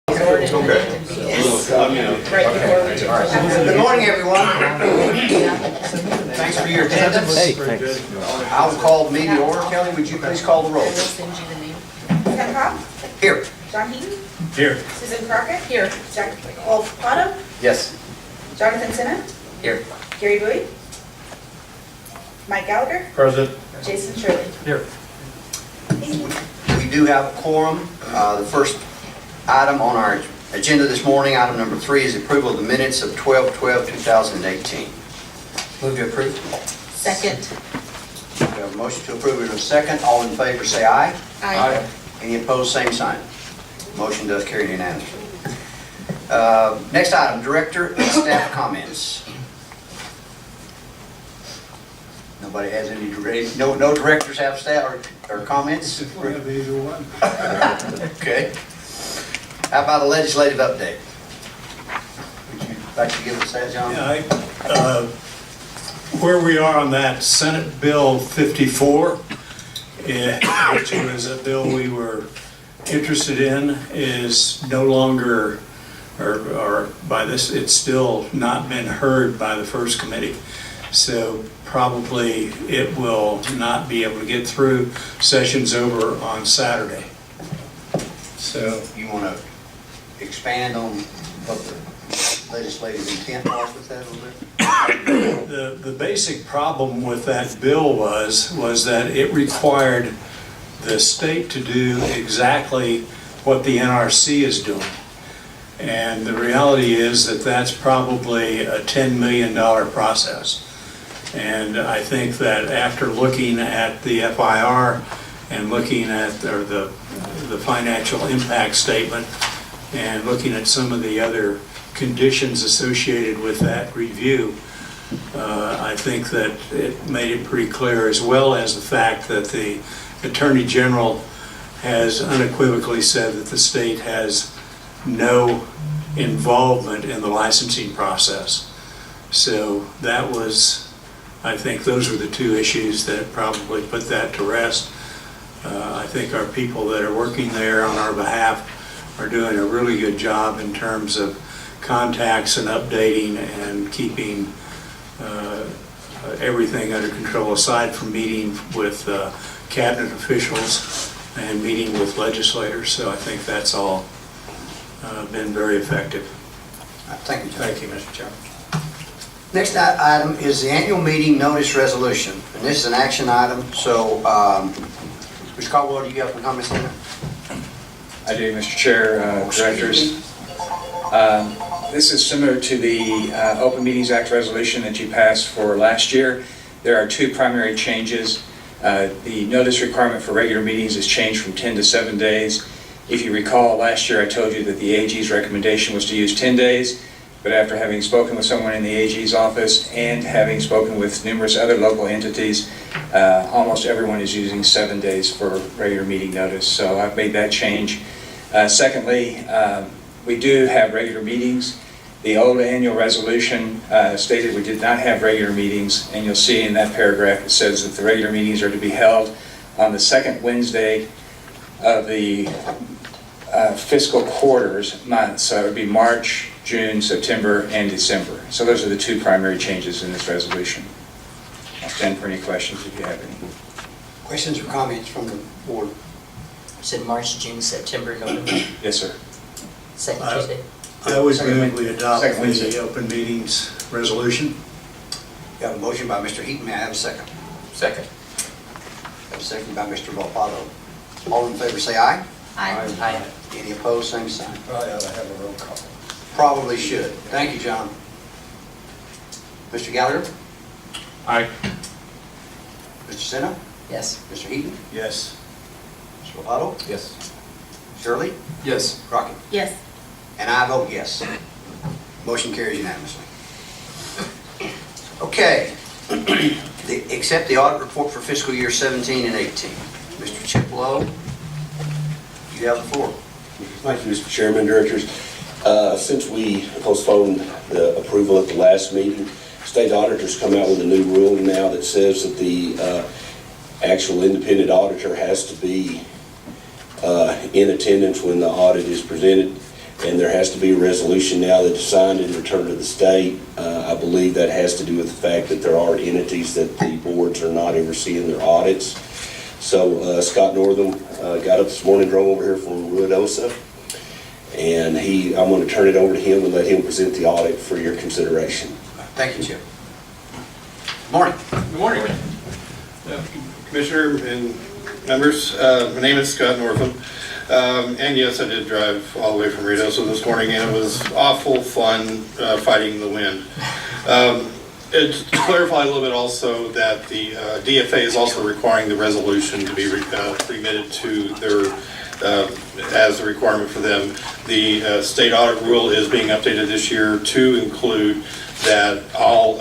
Okay. Good morning, everyone. Thanks for your attendance. Hey, thanks. I will call the meeting to order. Kelly, would you please call the roll? We'll send you the name. Ken Hobbs, Here. John Heaton, Here. Susan Crockett, Here. Jack Otto, Yes. Jonathan Sinna, Here. Gary Bowie, Mike Gallagher, Present. Jason Shirley. Here. We do have a quorum. The first item on our agenda this morning, item number 3, is approval of the minutes of 12/12/2018. Move to approve. Second. We have a motion to approve in a second. All in favor say aye. Aye. Any opposed, same sign. Motion does carry unanimously. Next item, director and staff comments. Nobody has any, no directors have staff or comments? Either one. Okay. How about a legislative update? Would you like to give us that, John? Yeah, where we are on that Senate Bill 54, which was a bill we were interested in, is no longer, or by this, it's still not been heard by the first committee. So probably it will not be able to get through. Session's over on Saturday. So You want to expand on what the legislative intent was with that a little bit? the basic problem with that bill was that it required the state to do exactly what the NRC is doing. And the reality is that that's probably a $10 million process. And I think that after looking at the FIR and looking at the financial impact statement and looking at some of the other conditions associated with that review, I think that it made it pretty clear, as well as the fact that the Attorney General has unequivocally said that the state has no involvement in the licensing process. So that was, I think those were the two issues that probably put that to rest. I think our people that are working there on our behalf are doing a really good job in terms of contacts and updating and keeping everything under control, aside from meeting with cabinet officials and meeting with legislators. So I think that's all been very effective. Thank you, John. Thank you, Mr. Chairman. Next item is the annual meeting notice resolution, and this is an action item. So, Mr. Caldwell, do you have some comments on it? I do, Mr. Chair, Directors. This is similar to the Open Meetings Act resolution that you passed for last year. There are two primary changes. The notice requirement for regular meetings is changed from 10 to 7 days. If you recall, last year I told you that the AG's recommendation was to use 10 days, but after having spoken with someone in the AG's office and having spoken with numerous other local entities, almost everyone is using 7 days for regular meeting notice. So I've made that change. Secondly, we do have regular meetings. The old annual resolution stated we did not have regular meetings, and you'll see in that paragraph it says that the regular meetings are to be held on the second Wednesday of the fiscal quarters month. So it would be March, June, September, and December. So those are the two primary changes in this resolution. I'll stand for any questions if you have any. Questions or comments from the board? Said March, June, September, November, Yes, sir. second Tuesday. I would move we adopt Second Wednesday. the open meetings resolution. You have a motion by Mr. Heaton. May I have a second? Second. Have a second by Mr. Volpato. All in favor say aye. Aye. Any opposed, same sign. Probably ought to have a roll call. Probably should. Thank you, John. Mr. Gallagher? Aye. Mr. Sinna? Yes. Mr. Heaton? Yes. Mr. Volpato? Yes. Shirley? Yes. Crockett? Yes. And I vote yes. Motion carries unanimously. Okay. Accept the audit report for fiscal year 17 and 18. Mr. Chip Lowe, you have the floor. Thank you, Mr. Chairman, Directors. Since we postponed the approval at the last meeting, state auditors come out with a new ruling now that says that the actual independent auditor has to be in attendance when the audit is presented. and there has to be a resolution now that is signed and returned to the state. I believe that has to do with the fact that there are entities that the boards are not overseeing their audits. So Scott Northam got up this morning, drove over here from Ruidosa, and I'm going to turn it over to him and let him present the audit for your consideration. Thank you, Chip. Morning. Good morning. Commissioner and members, my name is Scott Northam, and yes, I did drive all the way from Ruidosa this morning, and it was awful fun fighting the wind. To clarify a little bit also that the DFA is also requiring the resolution to be remitted to their, as a requirement for them. The state audit rule is being updated this year to include that all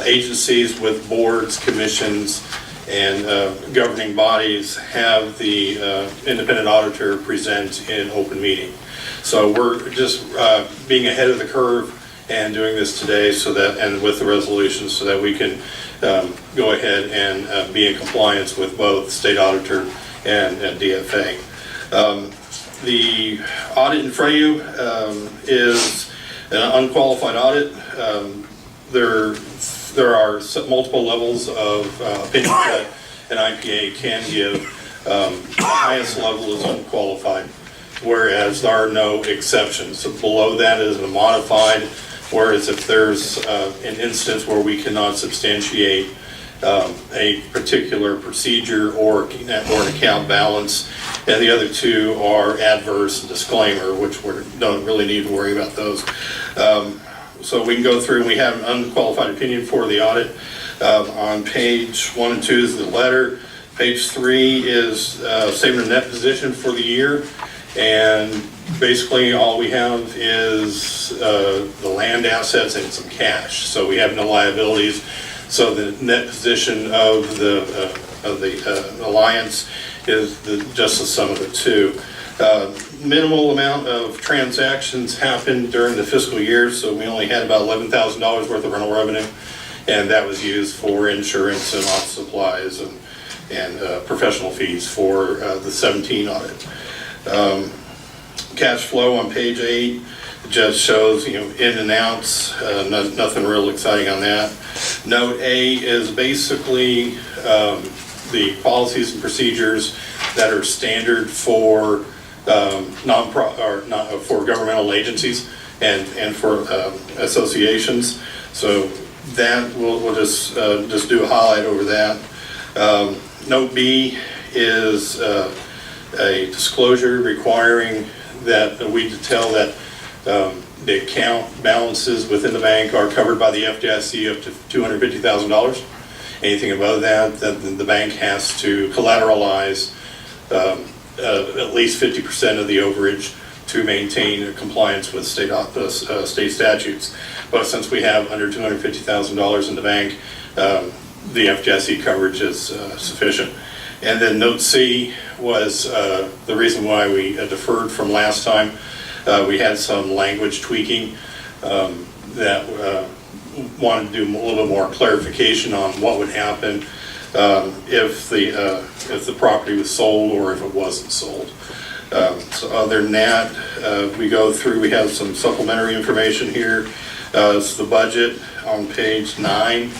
agencies with boards, commissions, and governing bodies have the independent auditor present in open meeting. So we're just being ahead of the curve and doing this today so that, and with the resolution, so that we can go ahead and be in compliance with both state auditor and DFA. The audit in front of you is an unqualified audit. There are multiple levels of opinion that an IPA can give. The highest level is unqualified, whereas there are no exceptions. So below that is a modified, whereas if there's an instance where we cannot substantiate a particular procedure or an account balance, and the other two are adverse and disclaimer, which we don't really need to worry about those. So we can go through, and we have an unqualified opinion for the audit. On page 1 and 2 is the letter. Page 3 is statement of net position for the year. And basically all we have is the land assets and some cash. So we have no liabilities. So the net position of the alliance is just the sum of the two. Minimal amount of transactions happened during the fiscal year, so we only had about $11,000 worth of rental revenue, and that was used for insurance and office supplies and professional fees for the 17 audit. Cash flow on page 8 just shows, in and outs, nothing real exciting on that. Note A is basically the policies and procedures that are standard for for governmental agencies and for associations. So that we'll just do a highlight over that. Note B is a disclosure requiring that we detail that the account balances within the bank are covered by the FDIC up to $250,000. Anything above that, the bank has to collateralize at least 50% of the overage to maintain compliance with state statutes. But since we have under $250,000 in the bank, the FDIC coverage is sufficient. And then note C was the reason why we deferred from last time. We had some language tweaking that wanted to do a little bit more clarification on what would happen if the property was sold or if it wasn't sold. So other than that, we go through, we have some supplementary information here. It's the budget on page 9.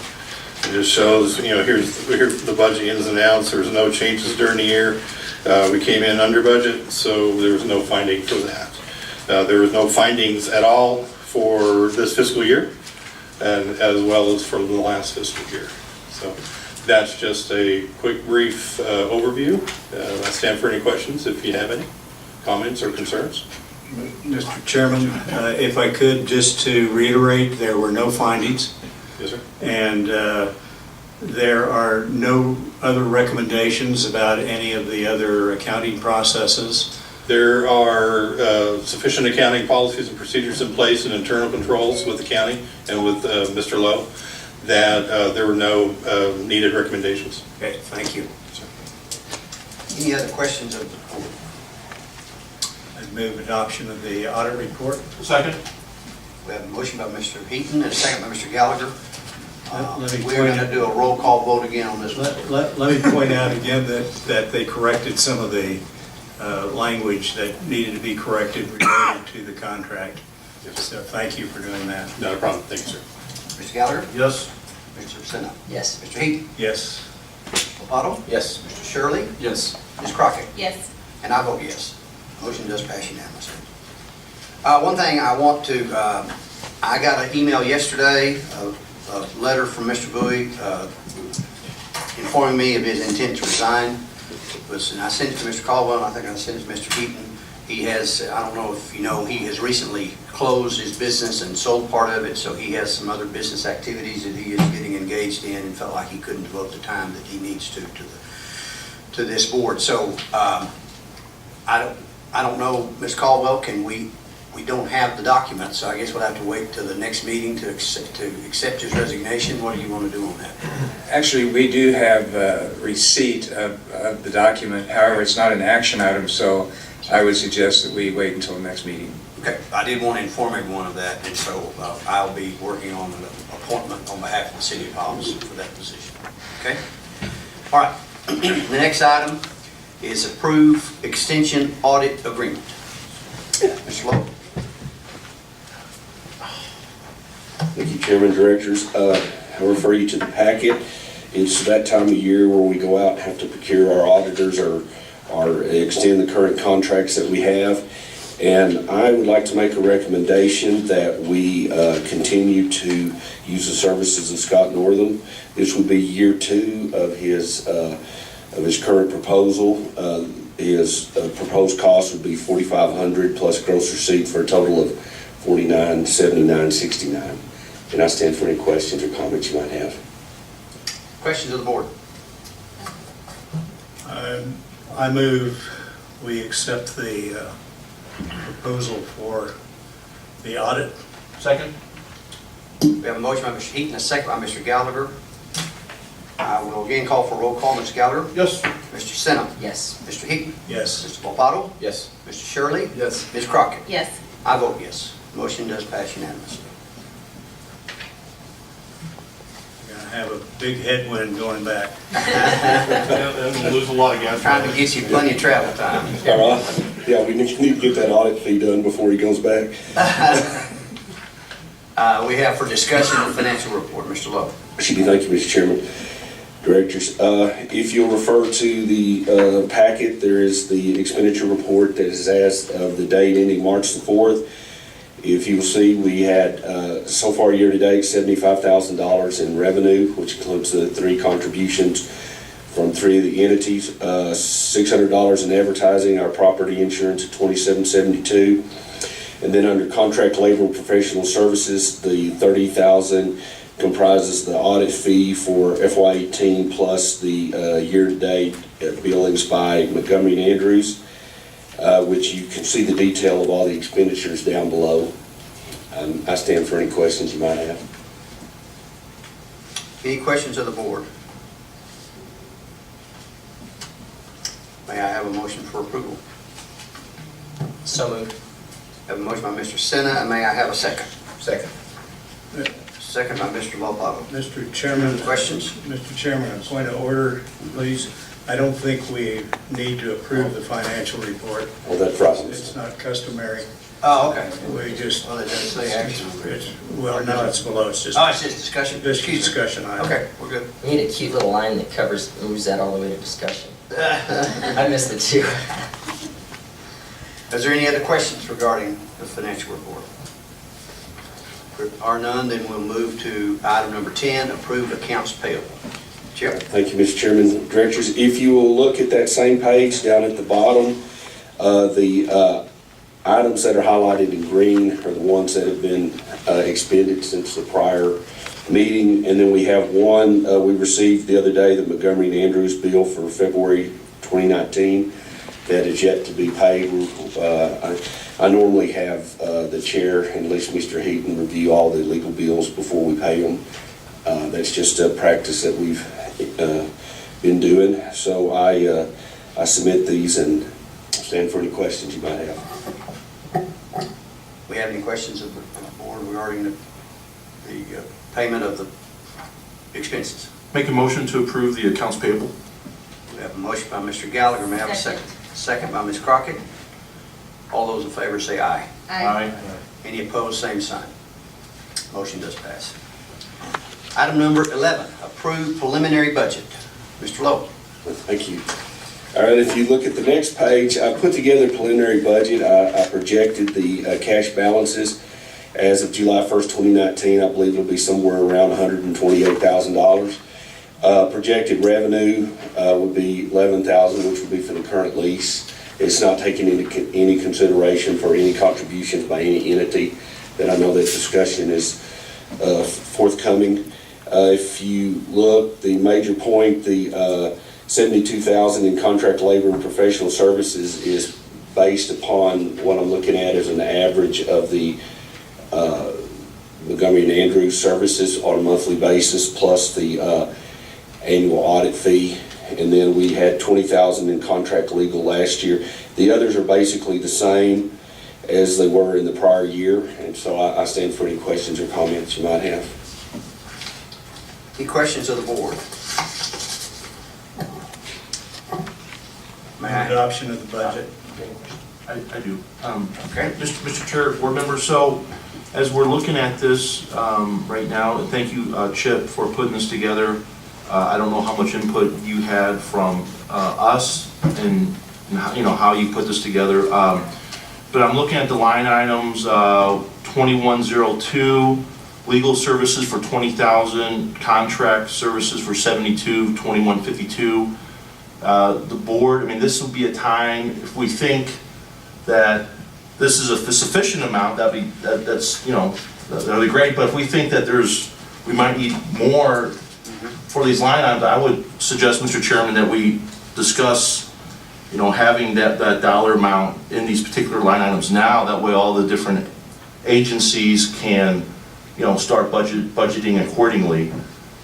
It just shows, here's the budget ins and outs. There's no changes during the year. We came in under budget, so there was no finding for that. There was no findings at all for this fiscal year, and as well as for the last fiscal year. So that's just a quick, brief overview. I stand for any questions if you have any comments or concerns. Mr. Chairman, if I could, just to reiterate, there were no findings. Yes, sir. And there are no other recommendations about any of the other accounting processes. There are sufficient accounting policies and procedures in place and internal controls with the county and with Mr. Lowe that there were no needed recommendations. Okay, thank you. Any other questions of the board? I'd move adoption of the audit report. Second. We have a motion by Mr. Heaton and a second by Mr. Gallagher. Let me We're going to do a roll call vote again on this one. Let me point out again that they corrected some of the language that needed to be corrected related to the contract. So thank you for doing that. Not a problem, thank you, sir. Mr. Gallagher? Yes. Mr. Sinna? Yes. Mr. Heaton? Yes. Mr. Lopatto? Yes. Mr. Shirley? Yes. Ms. Crockett? Yes. And I vote yes. Motion does pass unanimously. One thing I want to, I got an email yesterday, a letter from Mr. Bowie informing me of his intent to resign. And I sent it to Mr. Caldwell, and I think I sent it to Mr. Heaton. He has, I don't know if you know, he has recently closed his business and sold part of it, so he has some other business activities that he is getting engaged in and felt like he couldn't devote the time that he needs to this board. So I don't know, Ms. Caldwell, we don't have the document, so I guess we'll have to wait till the next meeting to accept his resignation. What do you want to do on that? Actually, we do have receipt of the document. However, it's not an action item, so I would suggest that we wait until the next meeting. Okay, I did want to inform everyone of that, and so I'll be working on an appointment on behalf of the city of Hobbs for that position. Okay? All right, the next item is approve extension audit agreement. Mr. Lowe? Thank you, Chairman, Directors. I refer you to the packet. It's that time of year where we go out and have to procure our auditors or extend the current contracts that we have. And I would like to make a recommendation that we continue to use the services of Scott Northam. This would be year 2 of his current proposal. His proposed cost would be $4,500 plus gross receipt for a total of $49,7969. And I stand for any questions or comments you might have. Questions of the board? I move we accept the proposal for the audit. Second? We have a motion by Mr. Heaton, a second by Mr. Gallagher. I will again call for roll call. Mr. Gallagher? Yes. Mr. Sinna? Yes. Mr. Heaton? Yes. Mr. Lopatto? Yes. Mr. Shirley? Yes. Ms. Crockett? Yes. I vote yes. Motion does pass unanimously. We're going to have a big headwind going back. And we'll lose a lot of gas. Trying to get you plenty of travel time. All right. Yeah, we need to get that audit fee done before he goes back. We have for discussion the financial report. Mr. Lowe. Thank you, Mr. Chairman. Directors, if you'll refer to the packet, there is the expenditure report that is as of the date ending March the 4th. If you will see, we had so far year-to-date $75,000 in revenue, which includes the 3 contributions from 3 of the entities, $600 in advertising, our property insurance at $27.72, and then under contract labor and professional services, the $30,000 comprises the audit fee for FY18 plus the year-to-date billings by Montgomery and Andrews, which you can see the detail of all the expenditures down below. I stand for any questions you might have. Any questions of the board? May I have a motion for approval? So moved. Have a motion by Mr. Sinna, and may I have a second? Second. Second by Mr. Lopatto. Mr. Chairman. Questions? Mr. Chairman, a point of order, please. I don't think we need to approve the financial report. Well, that's right. It's not customary. Oh, okay. We just, Well, it doesn't say action. well, no, it's below, it's just, Oh, it's just discussion? just Excuse me. discussion item. Okay, we're good. We need a cute little line that moves that all the way to discussion. I missed it too. Is there any other questions regarding the financial report? If there are none, then we'll move to item number 10, approve accounts payable. Chair? Thank you, Mr. Chairman. Directors, if you will look at that same page down at the bottom, the items that are highlighted in green are the ones that have been expended since the prior meeting. And then we have one we received the other day, the Montgomery and Andrews bill for February 2019 that is yet to be paid. I normally have the chair, and at least Mr. Heaton, review all the legal bills before we pay them. That's just a practice that we've been doing. So I submit these and stand for any questions you might have. We have any questions of the board regarding the payment of the expenses? Make a motion to approve the accounts payable. We have a motion by Mr. Gallagher. May I have a second? Second by Ms. Crockett. All those in favor say aye. Any opposed, same sign. Motion does pass. Item number 11, approve preliminary budget. Mr. Lowe. Thank you. All right, if you look at the next page, I put together a preliminary budget. I projected the cash balances as of July 1st, 2019. I believe it'll be somewhere around $128,000. Projected revenue would be $11,000, which would be for the current lease. It's not taking into any consideration for any contributions by any entity that I know that discussion is forthcoming. If you look, the major point, the $72,000 in contract labor and professional services is based upon what I'm looking at as an average of the Montgomery and Andrews services on a monthly basis, plus the annual audit fee. And then we had $20,000 in contract legal last year. The others are basically the same as they were in the prior year. And so I stand for any questions or comments you might have. Any questions of the board? May I? Adoption of the budget. I do. Okay. Mr. Chair, board members, so as we're looking at this right now, and thank you, Chip, for putting this together. I don't know how much input you had from us and how you put this together. But I'm looking at the line items, 2102, legal services for 20,000, contract services for 72, 2152. The board, I mean, this will be a time, if we think that this is a sufficient amount, that'd be great. But if we think that we might need more for these line items, I would suggest, Mr. Chairman, that we discuss, having that dollar amount in these particular line items now. That way, all the different agencies can, start budgeting accordingly.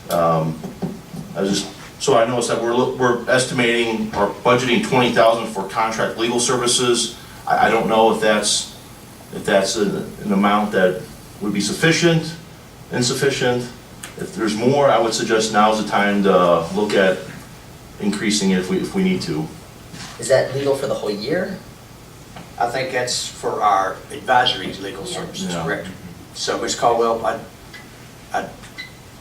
So I noticed that we're estimating or budgeting $20,000 for contract legal services. I don't know if that's an amount that would be sufficient, insufficient. If there's more, I would suggest now's the time to look at increasing it if we need to. Is that legal for the whole year? I think that's for our advisory legal services, Yeah. correct? So, Ms. Caldwell, I'd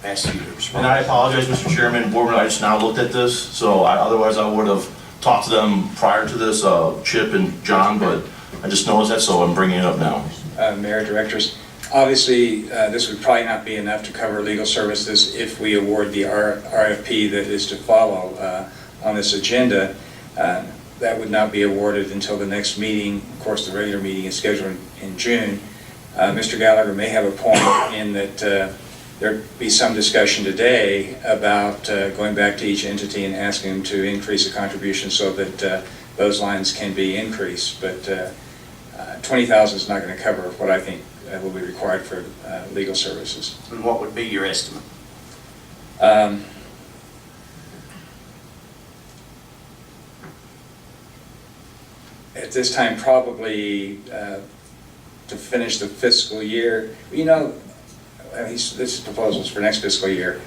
ask you to respond. And I apologize, Mr. Chairman, board member, I just now looked at this, so otherwise I would have talked to them prior to this, Chip and John, but I just noticed that, so I'm bringing it up now. Mayor, directors, obviously, this would probably not be enough to cover legal services if we award the RFP that is to follow on this agenda. That would not be awarded until the next meeting. Of course, the regular meeting is scheduled in June. Mr. Gallagher may have a point in that there'd be some discussion today about going back to each entity and asking them to increase the contribution so that those lines can be increased. But $20,000 is not going to cover what I think will be required for legal services. And what would be your estimate? At this time, probably to finish the fiscal year, this is proposals for next fiscal year.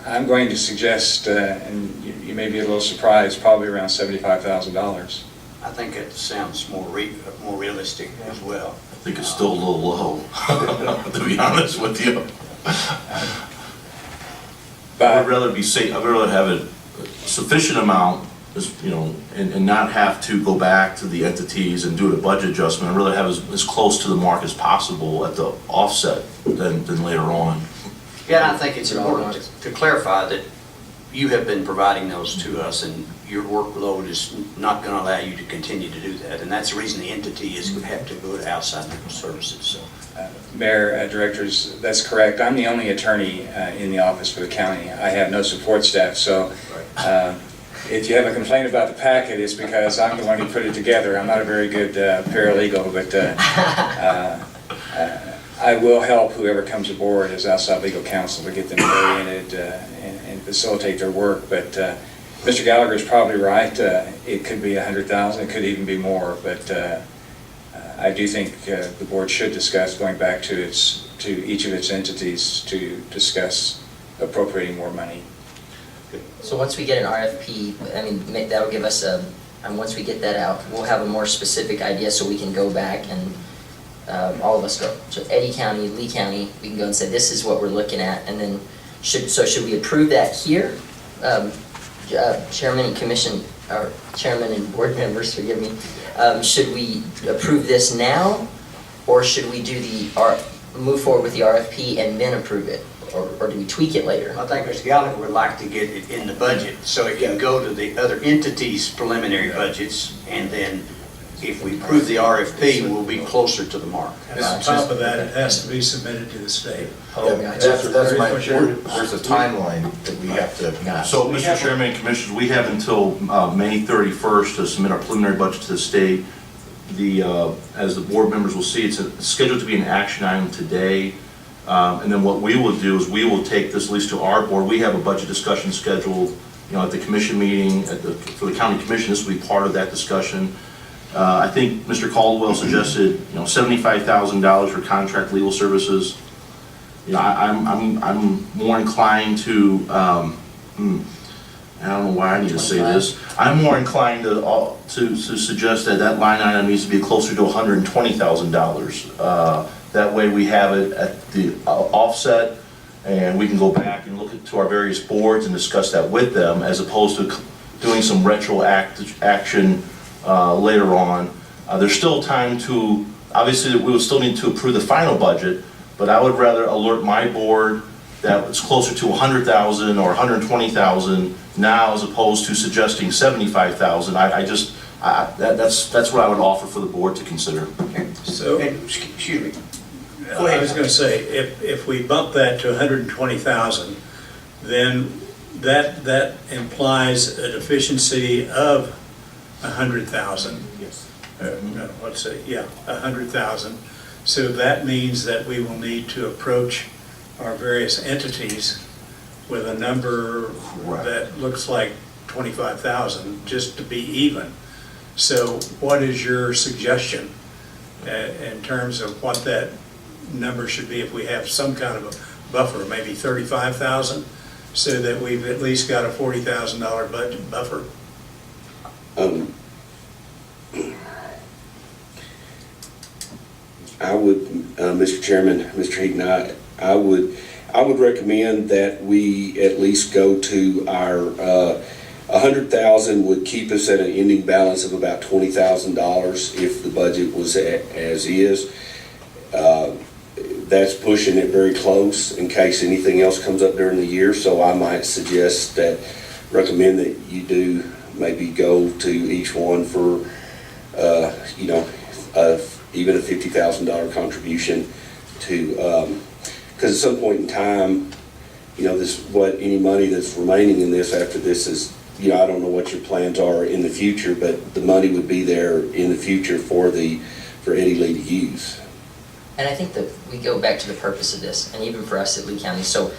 I'm going to suggest, and you may be a little surprised, probably around $75,000. I think it sounds more realistic as well. I think it's still a little low, to be honest with you. I'd rather be safe. I'd rather have a sufficient amount, and not have to go back to the entities and do a budget adjustment. I'd rather have as close to the mark as possible at the offset than later on. Yeah, and I think it's important to clarify that you have been providing those to us, and your workload is not going to allow you to continue to do that. And that's the reason the entity is going to have to go to outside legal services. So, Mayor, directors, that's correct. I'm the only attorney in the office for the county. I have no support staff, so if you have a complaint about the packet, it's because I'm the one who put it together. I'm not a very good paralegal, but I will help whoever comes aboard as outside legal counsel to get them oriented and facilitate their work. But Mr. Gallagher is probably right. It could be $100,000. It could even be more. But I do think the board should discuss going back to each of its entities to discuss appropriating more money. So once we get an RFP, I mean, that will give us a and once we get that out, we'll have a more specific idea so we can go back and all of us go. So Eddy County, Lee County, we can go and say, this is what we're looking at, and then should we approve that here? Chairman and commission, or chairman and board members, forgive me, should we approve this now, or should we do move forward with the RFP and then approve it, or do we tweak it later? I think Mr. Gallagher would like to get it in the budget, so it can go to the other entities' preliminary budgets, and then if we approve the RFP, we'll be closer to the mark. And on top of that, it has to be submitted to the state. Oh, gotcha. That's my, there's a timeline that we have to match. So, Mr. Chairman and Commissioners, we have until May 31st to submit our preliminary budget to the state. As the board members will see, it's scheduled to be an action item today. And then what we will do is we will take this at least to our board. We have a budget discussion scheduled, at the commission meeting, for the county commission. This will be part of that discussion. I think Mr. Caldwell suggested, $75,000 for contract legal services. I'm more inclined to, I don't know why I need to say this. I'm more inclined to suggest that line item needs to be closer to $120,000. That way we have it at the offset, and we can go back and look to our various boards and discuss that with them, as opposed to doing some action later on. There's still time to, obviously we would still need to approve the final budget, but I would rather alert my board that it's closer to 100,000 or 120,000 now, as opposed to suggesting 75,000. That's what I would offer for the board to consider. So, Excuse me. Go I ahead. was going to say, if we bump that to 120,000, then that implies a deficiency of 100,000. Yes. No, let's say, 100,000. So that means that we will need to approach our various entities with a number that looks like 25,000, just to be even. So what is your suggestion in terms of what that number should be if we have some kind of a buffer, maybe 35,000, so that we've at least got a $40,000 budget buffer? I would, Mr. Chairman, Mr. Heaton, I would recommend that we at least go to our, 100,000 would keep us at an ending balance of about $20,000 if the budget was as is. That's pushing it very close in case anything else comes up during the year, so I might suggest recommend that you do maybe go to each one for, even a $50,000 contribution to, because at some point in time, any money that's remaining in this after this is, I don't know what your plans are in the future, but the money would be there in the future for Eddy Lea to use. And I think that we go back to the purpose of this, and even for us at Lee County. So,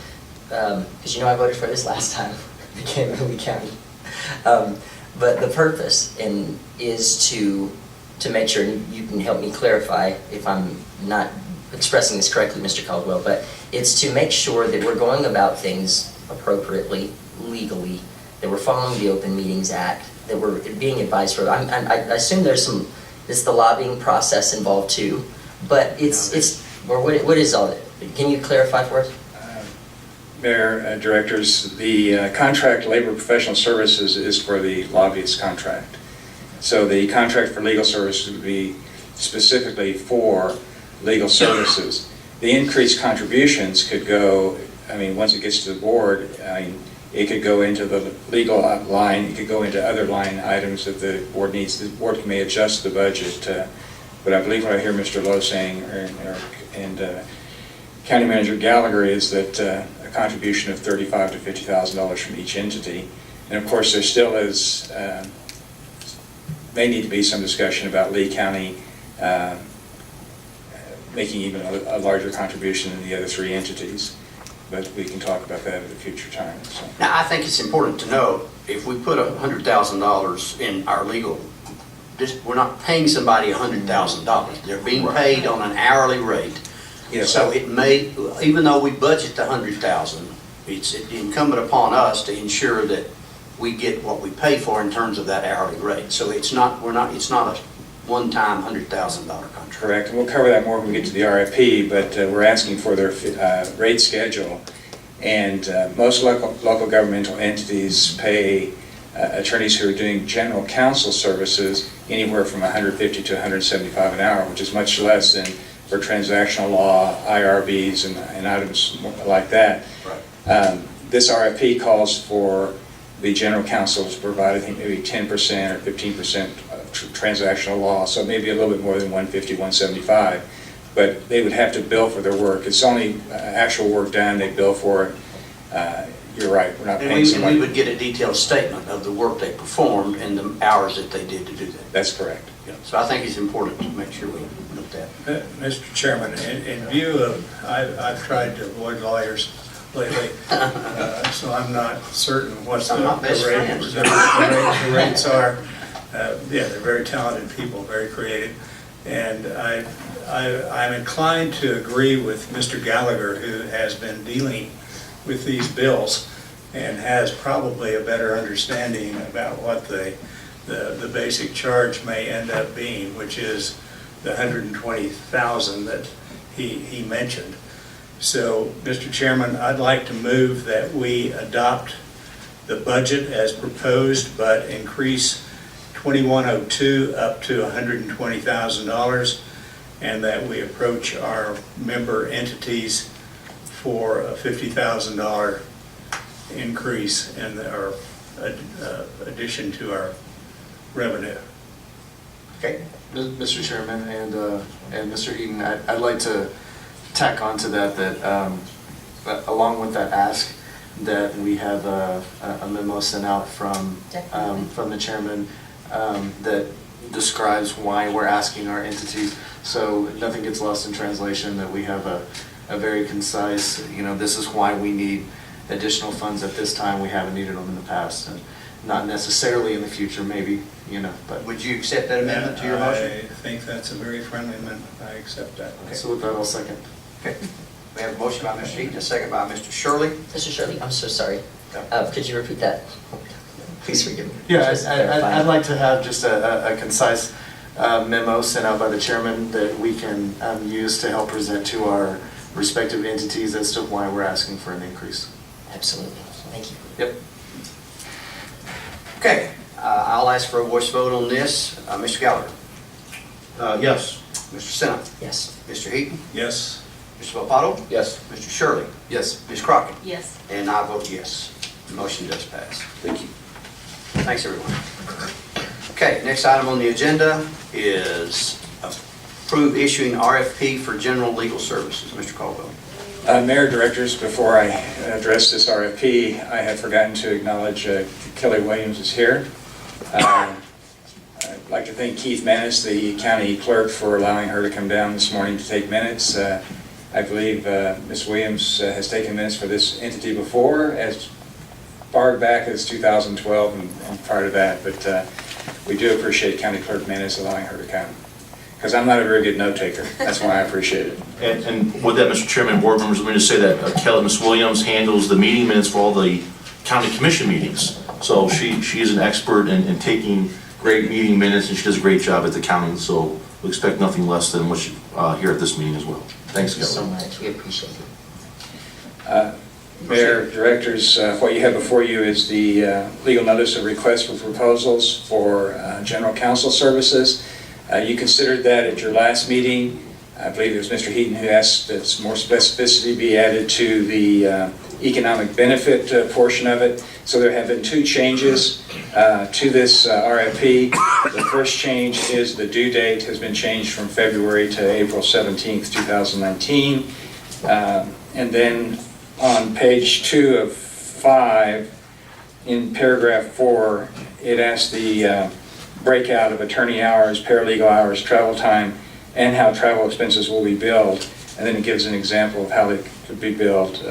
because I voted for this last time, became Lee County. But the purpose is to make sure, and you can help me clarify if I'm not expressing this correctly, Mr. Caldwell, but it's to make sure that we're going about things appropriately, legally, that we're following the Open Meetings Act, that we're being advised for. I assume it's the lobbying process involved too, but what is all that? Can you clarify for us? Mayor, directors, the contract labor professional services is for the lobbyist contract. So the contract for legal services would be specifically for legal services. The increased contributions could go, once it gets to the board, it could go into the legal line, it could go into other line items that the board needs. The board may adjust the budget, but I believe what I hear Mr. Lowe saying, and County Manager Gallagher, is that a contribution of $35,000 to $50,000 from each entity. And of course, there still is, may need to be some discussion about Lee County making even a larger contribution than the other three entities. But we can talk about that at a future time. So. Now, I think it's important to know, if we put $100,000 in our legal, we're not paying somebody $100,000. They're being paid on an hourly rate. Yes. So it may, even though we budget the $100,000, it's incumbent upon us to ensure that we get what we pay for in terms of that hourly rate. So it's not a one-time $100,000 contract. Correct, and we'll cover that more when we get to the RFP, but we're asking for their rate schedule. And most local governmental entities pay attorneys who are doing general counsel services anywhere from $150 to $175 an hour, which is much less than for transactional law, IRBs, and items like that. Right. This RFP calls for the general counsel to provide, I think, maybe 10% or 15% of transactional law, so maybe a little bit more than 150, 175. But they would have to bill for their work. It's only actual work done, they bill for it. You're right, we're not paying And somebody. we would get a detailed statement of the work they performed and the hours that they did to do that. That's correct. Yeah. So I think it's important to make sure we note that. Mr. Chairman, in view of, I've tried to avoid lawyers lately, so I'm not certain what Some of my best friends. the rates are. Yeah, they're very talented people, very creative. And I'm inclined to agree with Mr. Gallagher, who has been dealing with these bills and has probably a better understanding about what the basic charge may end up being, which is the $120,000 that he mentioned. So, Mr. Chairman, I'd like to move that we adopt the budget as proposed, but increase 2102 up to $120,000, and that we approach our member entities for a $50,000 increase in our addition to our revenue. Okay. Mr. Chairman and Mr. Eaton, I'd like to tack on to that along with that ask, that we have a memo sent out from the chairman that describes why we're asking our entities, so nothing gets lost in translation, that we have a very concise, this is why we need additional funds at this time, we haven't needed them in the past, and not necessarily in the future, maybe, but. Would you accept that amendment to your motion? I think that's a very friendly amendment. I accept that. Okay. So with that, I'll second. Okay. We have a motion by Mr. Eaton, a second by Mr. Shirley. Mr. Shirley, I'm so sorry. Could you repeat that? Please forgive me. Yeah, Just clarifying. I'd like to have just a concise memo sent out by the chairman that we can use to help present to our respective entities as to why we're asking for an increase. Absolutely. Thank you. Yep. Okay, I'll ask for a voice vote on this. Mr. Gallagher, Yes. Mr. Sinna, Yes. Mr. Heaton, Yes. Mr. Volpato, Yes. Mr. Shirley, Yes. Ms. Crockett, Yes. and I vote yes. The motion does pass. Thank you. Thanks, everyone. Okay, next item on the agenda is approve issuing RFP for general legal services. Mr. Caldwell. Mayor, Directors, before I address this RFP, I had forgotten to acknowledge Kelly Williams is here. I'd like to thank Keith Manis, the county clerk, for allowing her to come down this morning to take minutes. I believe Ms. Williams has taken minutes for this entity before, as far back as 2012 and prior to that, but we do appreciate County Clerk Manis allowing her to come, because I'm not a very good note taker. That's why I appreciate it. And with that, Mr. Chairman, board members, let me just say that Kelly, Ms. Williams handles the meeting minutes for all the county commission meetings. So she is an expert in taking great meeting minutes, and she does a great job at the county. So we expect nothing less than what she here at this meeting as well. Thanks, Thank you so Kelly. much. We appreciate it. Mayor, Directors, what you have before you is the legal notice of request for proposals for general counsel services. You considered that at your last meeting. I believe it was Mr. Heaton who asked that some more specificity be added to the economic benefit portion of it. So there have been two changes to this RFP. The first change is the due date has been changed from February to April 17th, 2019. And then on page 2 of 5, in paragraph 4, it asks the breakout of attorney hours, paralegal hours, travel time, and how travel expenses will be billed. And then it gives an example of how they could be billed.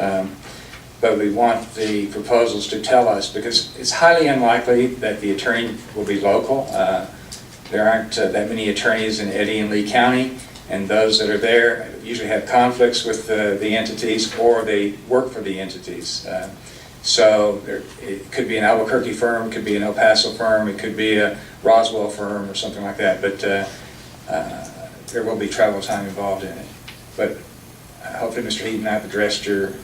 But we want the proposals to tell us, because it's highly unlikely that the attorney will be local. There aren't that many attorneys in Eddy and Lea County, and those that are there usually have conflicts with the entities, or they work for the entities. So it could be an Albuquerque firm, it could be an El Paso firm, it could be a Roswell firm or something like that, but there will be travel time involved in it. But hopefully, Mr. Heaton, I've addressed your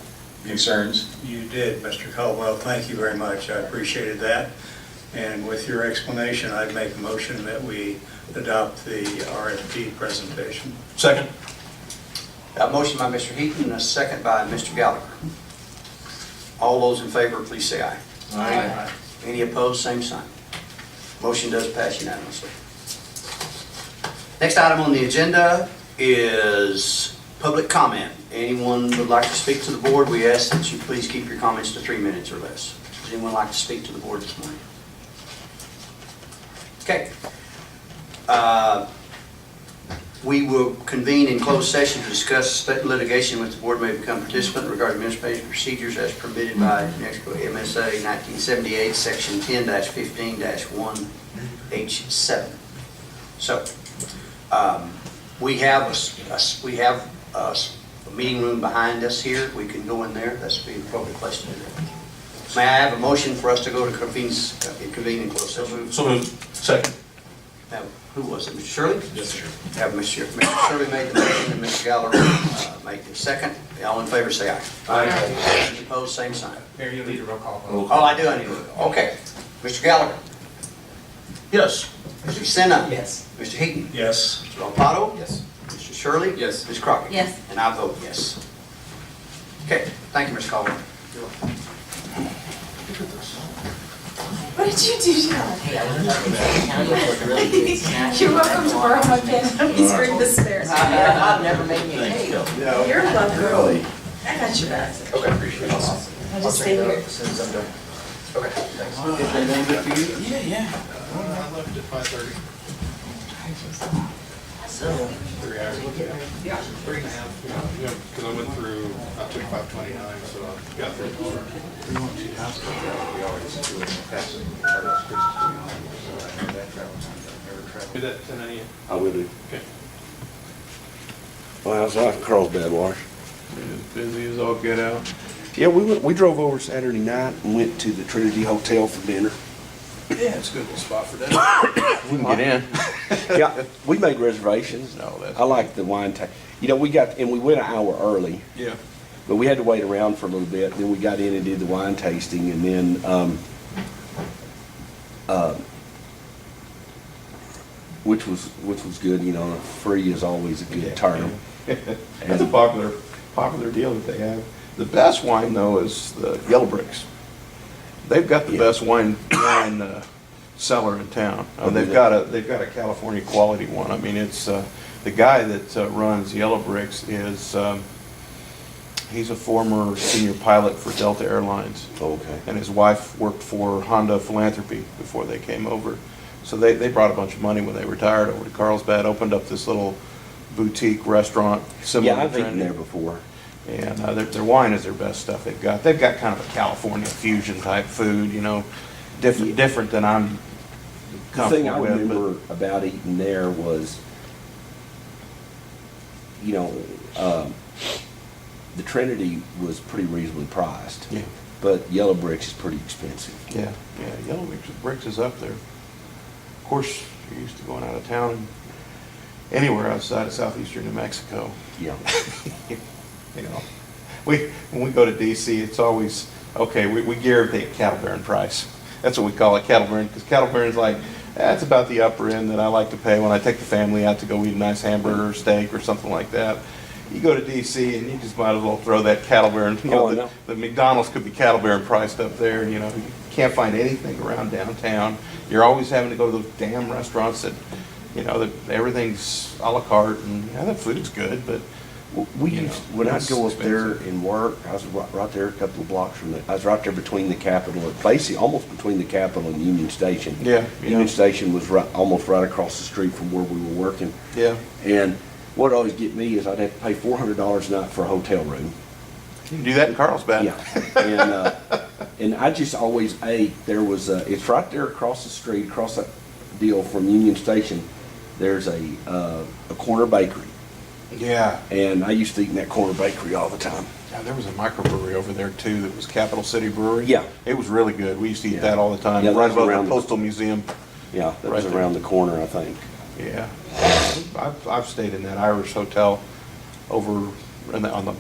concerns. You did, Mr. Caldwell. Thank you very much. I appreciated that. And with your explanation, I'd make a motion that we adopt the RFP presentation. Second. A motion by Mr. Heaton and a second by Mr. Gallagher. All those in favor, please say aye. Aye. Any opposed, same sign. Motion does pass unanimously. Next item on the agenda is public comment. Anyone would like to speak to the board, we ask that you please keep your comments to 3 minutes or less. Does anyone like to speak to the board this morning? Okay. We will convene in closed session to discuss state litigation with the board may become participant regarding administrative procedures as permitted by New Mexico MSA 1978, Section 10-15-1H7. So, we have a meeting room behind us here. We can go in there. That's the appropriate place to do that. May I have a motion for us to go to convene in closed session? So moved. Second. Now, who was it, Mr. Shirley? Yes, sir. Have Mr. Shirley made the motion and Mr. Gallagher made the second. All in favor, say aye. Aye. Any opposed, same sign. Mayor, you need a roll call. Oh, I do, I need to look. Okay. Mr. Gallagher? Yes. Mr. Senna? Yes. Mr. Heaton? Yes. Mr. Alpado? Yes. Mr. Shirley? Yes. Ms. Crockett? Yes. And I vote yes. Okay, thank you, Ms. Caldwell. What did you do, John? Hey, I went up to the county for a really good snack. You're welcome to borrow my pen. He's bring the spare. I've never made me a cake. You're welcome. I got your back. Okay, appreciate it. I'll just stay here. As soon as I'm done. Okay, thanks. Yeah. I left at 5:30. So, 3 hours. 3.5. Because I went through, I took 529, so I got through. Do that 10 a.m. I will do. Okay. Well, how's life in Carlsbad, Wash? Busy as all get out. Yeah, we drove over Saturday night and went to the Trinity Hotel for dinner. Yeah, it's a good little spot for that. We can get in. Yeah, we made reservations. No, that's. I like the wine taste. You know, we went an hour early, Yeah. but we had to wait around for a little bit. Then we got in and did the wine tasting, and then which was good. You know, free is always a good term. That's a popular deal that they have. The best wine, though, is the Yellow Bricks. They've got the best wine cellar in town. They've got a California quality one. I mean, it's the guy that runs Yellow Bricks is he's a former senior pilot for Delta Airlines. Okay. And his wife worked for Honda Philanthropy before they came over. So they brought a bunch of money when they retired over to Carlsbad, opened up this little boutique restaurant similar Yeah, to I've eaten Trinity. there before. And their wine is their best stuff they've got. They've got kind of a California fusion type food, you know, different than I'm The thing I comfortable with. remember about eating there was, you know, the Trinity was pretty reasonably priced. Yeah. But Yellow Bricks is pretty expensive. Yeah, Yellow Bricks is up there. Of course, you're used to going out of town anywhere outside of southeastern New Mexico. Yeah. You know, when we go to DC, it's always, okay, we gear everything at Cattle Baron price. That's what we call it, Cattle Baron, because Cattle Baron's like, that's about the upper end that I like to pay when I take the family out to go eat a nice hamburger or steak or something like that. You go to DC and you just might as well throw that Cattle Baron, you know, I know. the McDonald's could be Cattle Baron priced up there, you know, you can't find anything around downtown. You're always having to go to those damn restaurants that, you know, that everything's a la carte, and yeah, the food's good, but We you used, know, when I'd it's go up there expensive. and work, I was right there a couple of blocks from I was right there between the Capitol, basically almost between the Capitol and Union Station. Yeah, Union yeah. Station was almost right across the street from where we were working. Yeah. And what always get me is I'd have to pay $400 a night for a hotel room. You can do that in Carlsbad. Yeah. And I just always ate, there was it's right there across the street, across that deal from Union Station, there's a corner bakery. Yeah. And I used to eat in that corner bakery all the time. Yeah, there was a microbrewery over there too that was Capital City Brewery. Yeah. It was really good. We used to eat Yeah. that all the time, Yeah, that right was above around the the- Postal Museum. Yeah, that was Right there. around the corner, I think. Yeah. I've stayed in that Irish hotel over on the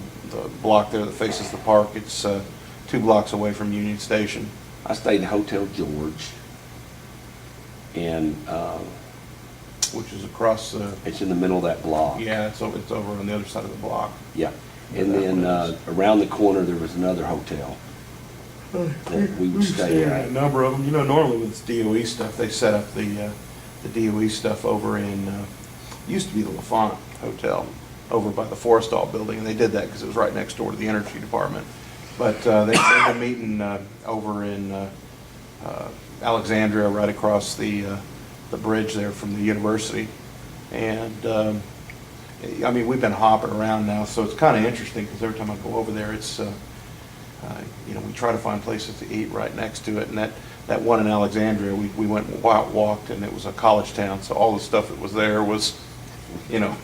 block there that faces the park. It's 2 blocks away from Union Station. I stayed in Hotel George, and Which is across the, it's in the middle of that block. yeah, it's over on the other side of the block. Yeah, and then around the corner, there was another hotel that we would stay A at. number of them. You know, normally with this DOE stuff, they set up the DOE stuff over in, used to be the LaFont Hotel over by the Forrestal building, and they did that because it was right next door to the Energy Department. But they've been meeting over in Alexandria, right across the bridge there from the university. And, I mean, we've been hopping around now, so it's kind of interesting because every time I go over there, it's, you know, we try to find places to eat right next to it. And that one in Alexandria, we went and walked, and it was a college town, so all the stuff that was there was, you know,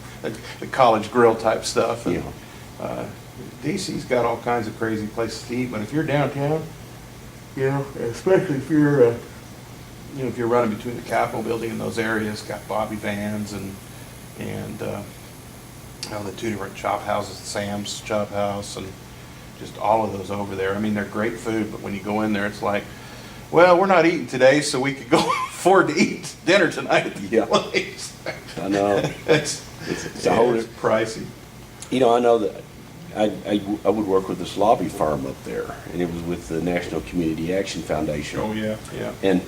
the college grill type stuff. And, DC's got all kinds of crazy places to eat, but if you're downtown, you know, especially if you're, you know, if you're running between the Capitol building and those areas, got Bobby Vans and the 2 different chop houses, Sam's Chop House, and just all of those over there. I mean, they're great food, but when you go in there, it's like, well, we're not eating today, so we could go afford to eat dinner tonight at the place. I know. It's a whole it's pricey. You know, I know that I would work with this lobby firm up there, and it was with the National Community Action Foundation. Oh, yeah. And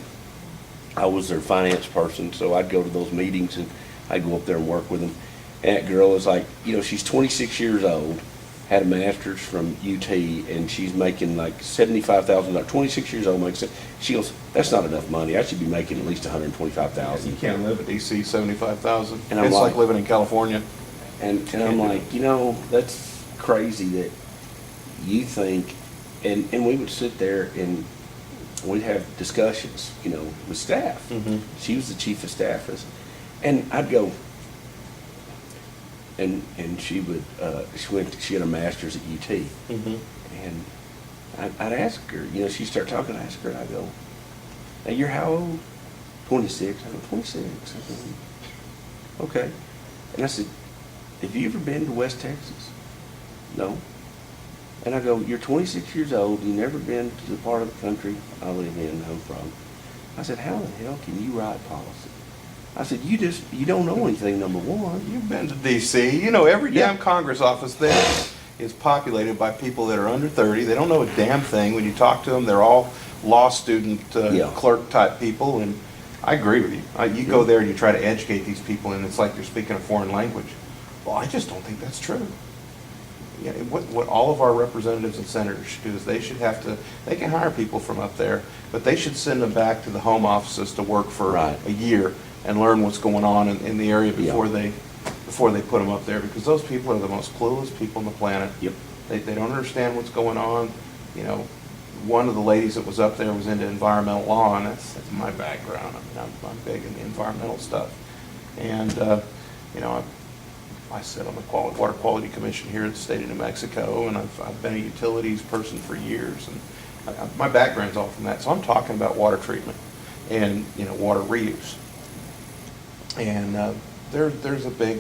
I was their finance person, so I'd go to those meetings and I'd go up there and work with them. And that girl is like, you know, she's 26 years old, had a master's from UT, and she's making like $75,000. 26 years old makes it. She goes, that's not enough money. I should be making at least $125,000. You can't live at DC, 75,000. And I'm It's like like- living in California. And I'm like, you know, that's crazy that you think, and we would sit there and we'd have discussions, you know, with staff. Mhm. She was the chief of staff, and I'd go, and she would, she had a master's at UT, Mhm. and I'd ask her, you know, she'd start talking, I'd ask her, and I go, now you're how old? 26. I go, 26. I go, okay. And I said, have you ever been to West Texas? No. And I go, you're 26 years old, you've never been to the part of the country I live in, no problem. I said, how the hell can you write policy? I said, you don't know anything, number one. You've been to DC. You know, every Yeah. damn Congress office there is populated by people that are under 30. They don't know a damn thing. When you talk to them, they're all law student, Yeah. clerk type people. And I agree with you. You go there and you try to educate these people, and it's like you're speaking a foreign language. Well, I just don't think that's true. Yeah, what all of our representatives and senators should do is they can hire people from up there, but they should send them back to the home offices to work for Right. a year and learn what's going on in the area Yeah. before they put them up there, because those people are the most clueless people on the planet. Yep. They don't understand what's going on. You know, one of the ladies that was up there was into environmental law, and that's my background. I mean, I'm big in the environmental stuff. And, you know, I sit on the Water Quality Commission here in the state of New Mexico, and I've been a utilities person for years, and my background's all from that. So I'm talking about water treatment and, you know, water reuse. And there's a big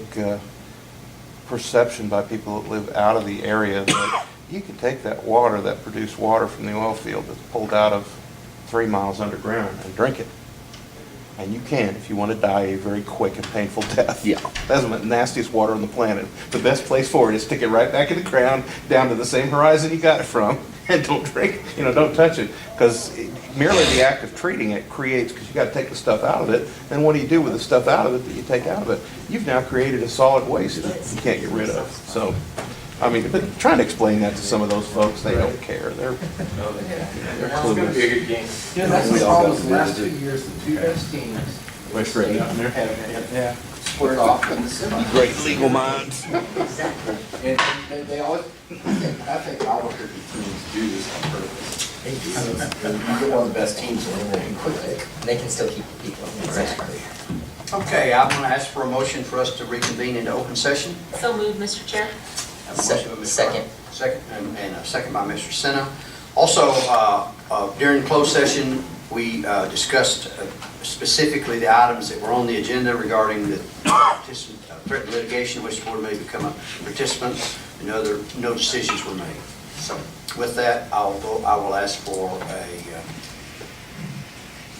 perception by people that live out of the area that you can take that water, that produced water from the oil field that's pulled out of 3 miles underground, and drink it. And you can if you want to die a very quick and painful death. Yeah. That's the nastiest water on the planet. The best place for it is stick it right back in the ground, down to the same horizon you got it from, and don't drink, you know, don't touch it. Because merely the act of treating it creates, because you got to take the stuff out of it, and what do you do with the stuff out of it that you take out of it? You've now created a solid waste that you can't get rid of. So, I mean, but trying to explain that to some of those folks, they don't care. They're clueless. good game. Yeah, that's We the all problem got the last to 2 visit. years, the 2 best teams Way straight down there. have squared off in the semi. Great legal minds. And they always, I think all of the teams do this on purpose. They do. You get one of the best teams in there and quickly. They can still keep people. Exactly. Okay, I'm going to ask for a motion for us to reconvene into open session. So moved, Mr. Chair. Have a motion by Mr. Second. Second, and a second by Mr. Senna. Also, during closed session, we discussed specifically the items that were on the agenda regarding the threatened litigation, which the board may become a participant, and no decisions were made. So with that, I will ask for a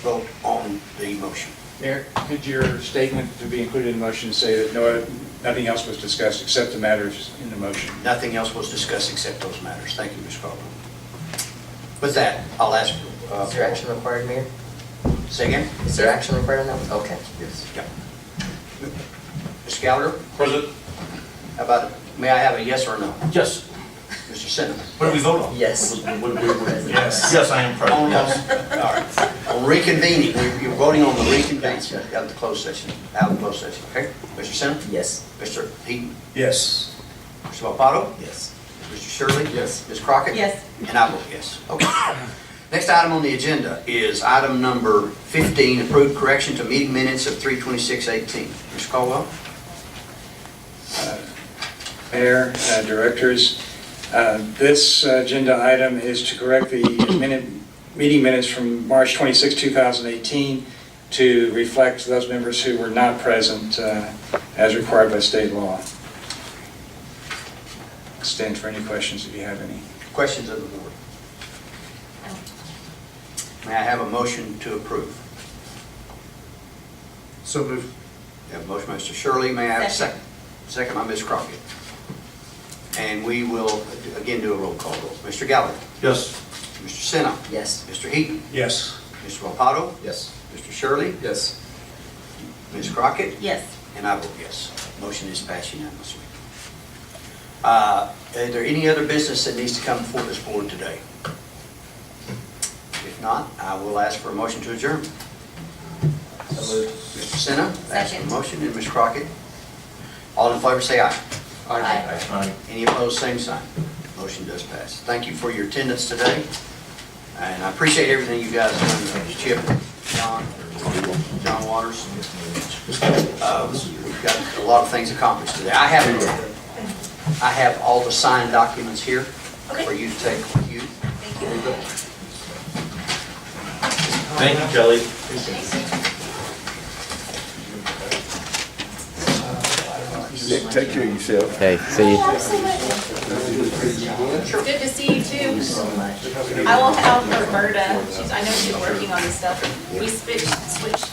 vote on the motion. Mayor, could your statement to be included in the motion say that nothing else was discussed except the matters in the motion? Nothing else was discussed except those matters. Thank you, Ms. Caldwell. With that, I'll ask for... Is there action required, Mayor? Say again? Is there action required on that one? Okay. Yes. Yeah. Mr. Gallagher, President? how about, may I have a yes or a no? Yes. Mr. Senna? What do we vote on? Yes. Yes. Yes, I am present, yes. All right. On reconvening, you're voting on the reconvening out of the closed session, okay? Mr. Senna? Yes. Mr. Heaton? Yes. Mr. Valpato? Yes. Mr. Shirley? Yes. Ms. Crockett? Yes. And I vote yes. Okay. Next item on the agenda is item number 15, approved correction to meeting minutes of 3/26/18. Mr. Caldwell? Mayor, directors, this agenda item is to correct the meeting minutes from March 26, 2018 to reflect those members who were not present as required by state law. Stand for any questions if you have any. Questions of the board? May I have a motion to approve? So moved. We have a motion by Mr. Shirley. May I have a second? Second by Ms. Crockett. And we will again do a roll call vote. Mr. Gallagher? Yes. Mr. Senna? Yes. Mr. Heaton? Yes. Mr. Valpato? Yes. Mr. Shirley? Yes. Ms. Crockett? Yes. And I vote yes. Motion is passed unanimously. Are there any other business that needs to come before this board today? If not, I will ask for a motion to adjourn. Mr. Senna? Ask for a Second. motion, and Ms. Crockett? All in favor say aye. Aye. Any opposed, same sign. Motion does pass. Thank you for your attendance today, and I appreciate everything you guys have done, Chip, John Waters. We've got a lot of things accomplished today. I have all the signed documents here for you to take with you. Thank you, Kelly. Take care of yourself. Hey, see you. Good to see you too. I will have Roberta, I know she's working on this stuff. We switched